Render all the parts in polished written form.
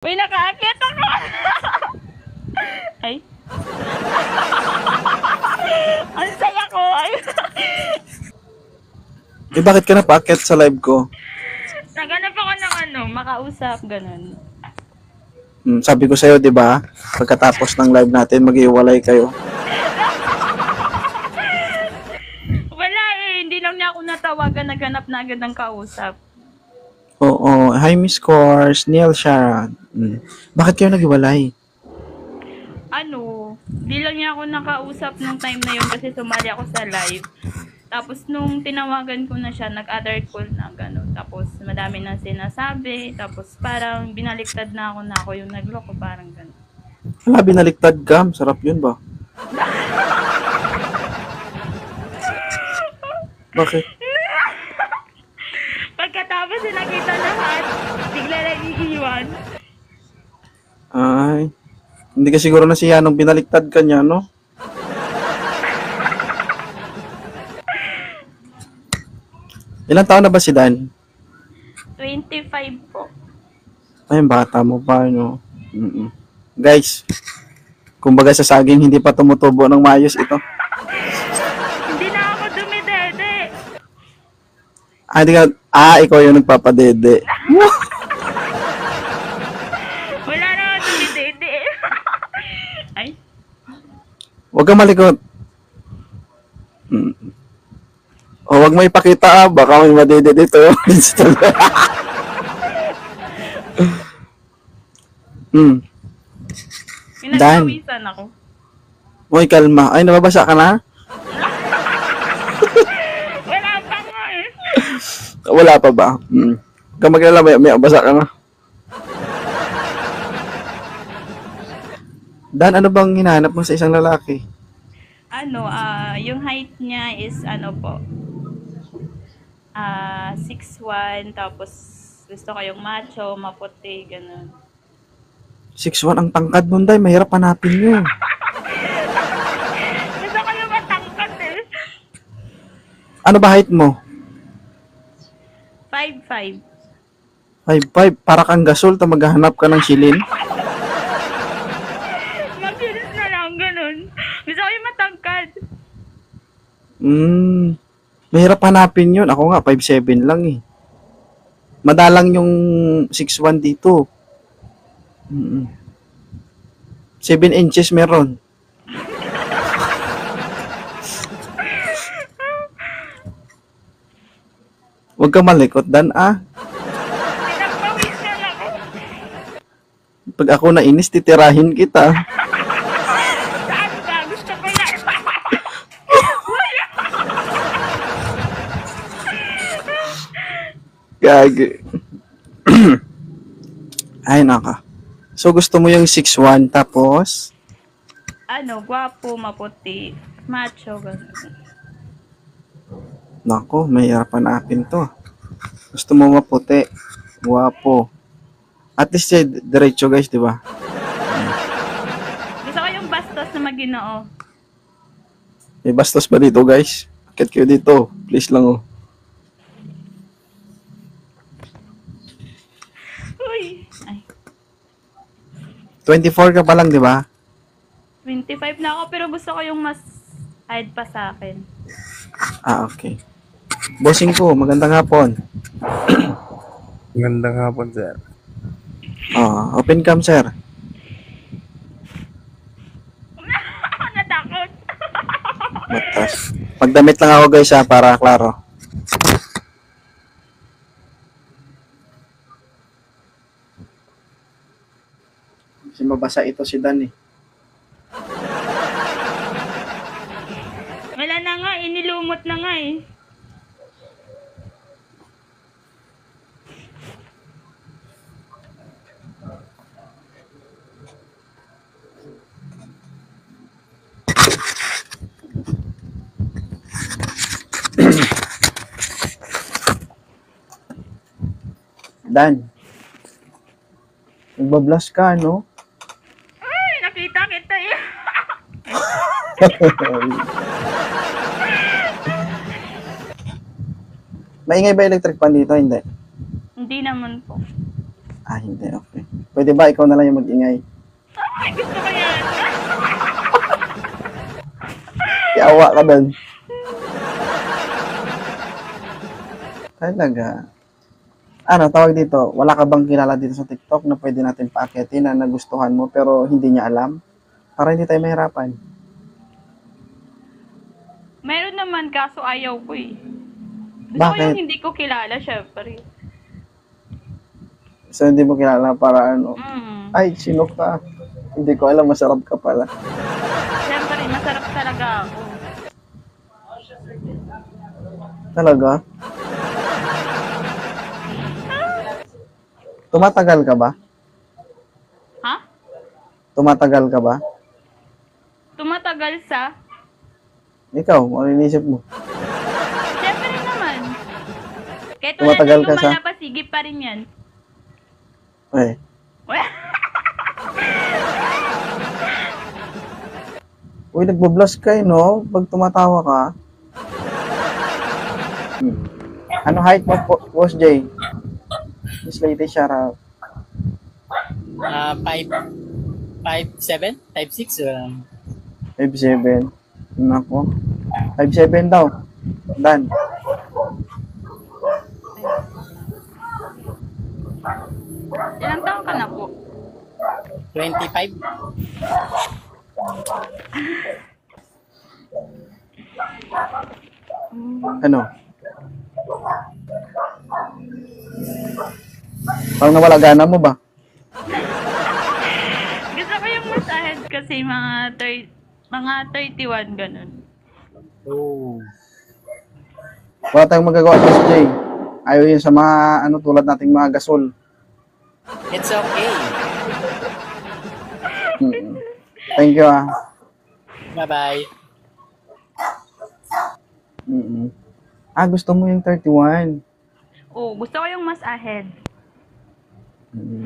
Uy, nakaakyat ako! Ay. Ang saya ko! Ay. Eh, bakit ka napaakyat sa live ko? Naganap ako ng makausap, ganun. Sabi ko sa'yo, di ba? Pagkatapos ng live natin, mag-iwalay kayo. Wala eh, hindi lang niya ako natawagan, naghanap na agad ng kausap. Oo. Hi, Miss Cors. Neil Sharon. Bakit kayo nag-iwalay? Di lang niya ako nakausap nung time na yun kasi sumali ako sa live. Tapos nung tinawagan ko na siya, nag-other call na gano'n. Tapos madami nang sinasabi. Tapos parang binaliktad na ako yung nagloko, parang gano'n. Wala, binaliktad ka. Sarap yun ba? Bakit? Pagkatapos nakita lahat, bigla na iiwan. Ay. Hindi ka siguro na siya nung binaliktad ka niya, no? Ilang taon na ba si Dan? 25 po. Ay, bata mo pa, no? Guys, kumbaga sa saging, hindi pa tumutubo ng maayos ito. Hindi na ako dumidede. Ikaw yung nagpapadede. Wala na ako dumidede. Ay, Huwag kang malikot. O, huwag mo ipakita, baka may madede dito. pinagpawisan ako. Uy, kalma. Ay, nababasa ka na? Wala pa nga eh. Wala pa ba? Huwag kang maglala, may basa ka na. Dan, ano bang hinahanap mo sa isang lalaki? Yung height niya is po, 6'1", tapos gusto ko yung macho, maputi, ganun. 6'1" ang tangkad mo, Day. Mahirap hanapin yun. Gusto ko yung matangkat eh. Ano ba height mo? 5'5". 5'5". Para kang gasol, maghahanap ka ng shilin. Mabilis na lang, ganun. Gusto ko yung matangkad. Mahirap hanapin yun. Ako nga, 5'7" lang eh. Madalang yung 6'1" dito. 7 inches meron. Huwag ka malikot, Dan, Pinagpawisan ako. Pag ako nainis, titirahin kita. Saan ba? Gusto ko na. Gagi. Ay, naka. So, gusto mo yung 6'1", tapos? Gwapo, maputi, macho, ganun. Nako, mahirap hanapin to. Gusto mo maputi, guwapo. At least, diretso guys, di ba? Gusto ko yung bastos na maginoo. May bastos ba dito, guys? Akit kayo dito. Please lang, oh. Uy! Ay, 24 ka pa lang, di ba? 25 na ako pero gusto ko yung mas height pa sa akin. Okay. Bossing ko, magandang hapon. Magandang hapon, sir. Open cam, sir. Natakot! Matas. Magdamit lang ako, guys, para klaro. Kasi mabasa ito si Dan, eh. Wala na nga, inilumot na nga eh. Dan. Nagbablush ka, no? Ay, nakita kita eh. Maingay ba electric fan dito? Hindi. Hindi naman po. Hindi. Okay. Pwede ba ikaw na lang yung mag-ingay? Ay, gusto ko yan. Yawa ka doon. Talaga. Ano, tawag dito, wala ka bang kilala dito sa TikTok na pwede natin paakitin na nagustuhan mo pero hindi niya alam? Para hindi tayo mahirapan. Meron naman, kaso ayaw ko eh. Gusto ko Bakit? yung hindi ko kilala, syempre. So, hindi mo kilala para ano, Mm. ay, sino ka? Hindi ko alam, masarap ka pala. Syempre, masarap talaga ako. Talaga? Tumatagal ka ba? Ha? Tumatagal ka ba? Tumatagal sa? Ikaw, ano inisip mo? Syempre naman. Kahit wala Tumatagal na ka sa- lumalabas, sigip pa rin yan. Eh, uy, nagbo-blush ka eh, no? Pag tumatawa ka. Ano height mo, Boss J? Miss Lady, shout out. 5'7"? 5'6"? 5'7". Nako. 5'7 daw. Dan. Ilang taon ka na po? 25? Ano? Parang nawala gana mo ba? Gusto ko yung mas ahead kasi mga 31, ganun. Oh. Wala tayong magagawa, Boss J. Ayaw yun sa mga, ano, tulad nating mga gasol. It's okay. Mm. Thank you, ah. Bye-bye. Mm-mm. Ah, gusto mo yung 31. Oh, gusto ko yung mas ahead.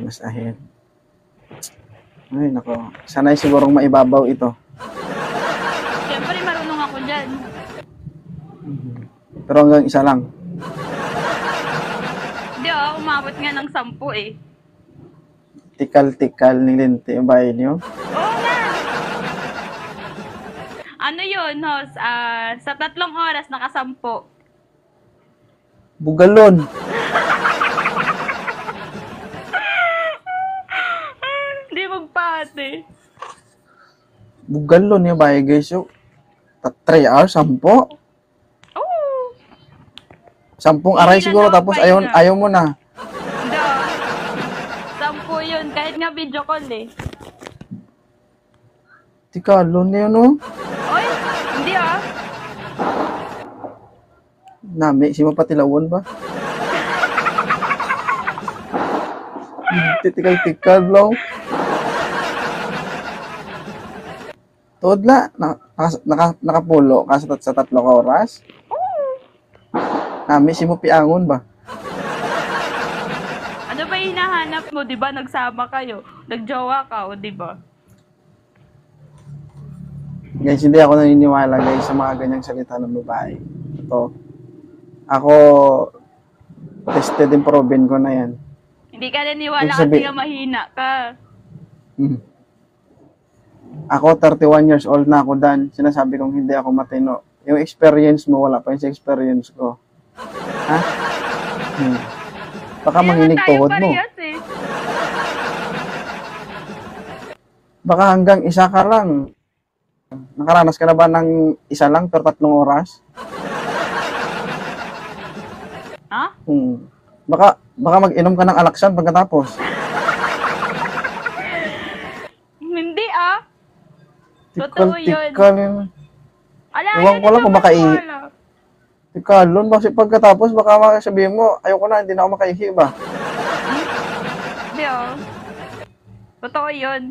Mas ahead. Ay, nako. Sana'y sigurong maibabaw ito. Syempre, marunong ako dyan. Pero hanggang isa lang. Hindi umabot nga ng 10 eh. Tikal-tikal ni Lente yung bahay niyo. Oo nga. Ano yun, Hos? Sa 3 oras, naka-10. Bugalon. Hindi magpate. Bugalon yung bahay, guys. So, 3 hours, 10. Oo. 10 aray Hindi na siguro, daw tapos pahinga. ayaw mo na. Hindi 10 yun. Kahit nga video call eh. Tikalon na yun, no? Oy, hindi Nami, si mapatilawon ba? Tikal-tikal lang. Tudla, nakapulo ka sa 3 oras? Nami, si mo piangon ba? Ano ba hinahanap mo? Di ba nagsama kayo? Nagjowa ka, o di ba? Guys, hindi ako naniniwala guys sa mga ganyang salita ng babae. Ito. Ako, tested and proven ko na yan. Hindi ka naniwala Ibig sabi- kasi nga mahina ka. Hmm. Ako, 31 years old na ako, Dan. Sinasabi kong hindi ako matino. Yung experience mo, wala pa yung sa experience ko. Ha? Baka Hindi manginig naman tayo tuhod mo. parehas eh. Baka hanggang isa ka lang. Nakaranas ka na ba ng isa lang per 3 oras? Ha? Baka mag-inom ka ng alaksan pagkatapos. Hindi Totoo yun. Tikal yun. Ala, Ewan ko lang kung makai- wala. Tikalon, kasi pagkatapos baka sabihin mo, ayoko na, hindi na ako makaihi ba? Hindi Totoo yun.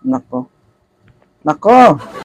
Nako. Nako!